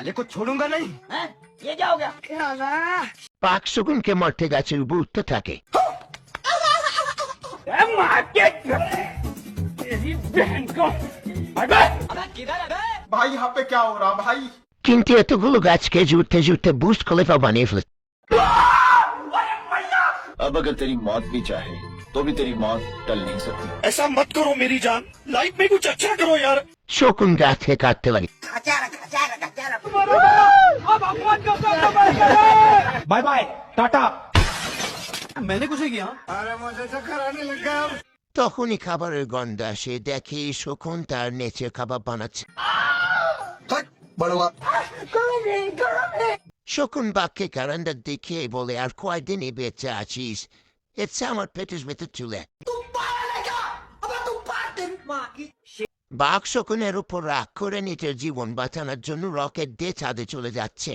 साले को छोड़ूंगा नहीं। हैं? ये क्या हो गया? পাক শকুনকে মরতে গাছের উপর উঠতে থাকে। तेरी बहन को अबे किधर है बे? भाई यहाँ पे क्या हो रहा भाई? কিন্তু এতগুলো গাছকে জুড়তে জুড়তে বুর্জ খলিফা বানিয়ে ফেলে। अब अगर तेरी मौत भी चाहे तो भी तेरी मौत टल नहीं सकती। ऐसा मत करो मेरी जान, लाइफ में कुछ अच्छा करो यार। শকুন গাছকে কাটতে লাগে। Bye bye tata. मैंने कुछ नहीं किया। তখনই খাবারের গন্ধ আসে, দেখে শকুন তার নেচের খাবার বানাচ্ছে। শকুন বাঘকে কারান্দার দিকে বলে, আর কয়দিনই বেঁচে আছিস, এতে আমার পেটের ভেতর চুলে। বাঘ শকুনের উপর রাগ করে নিজের জীবন বাঁচানোর জন্য রকেট দিয়ে চাঁদে চলে যাচ্ছে।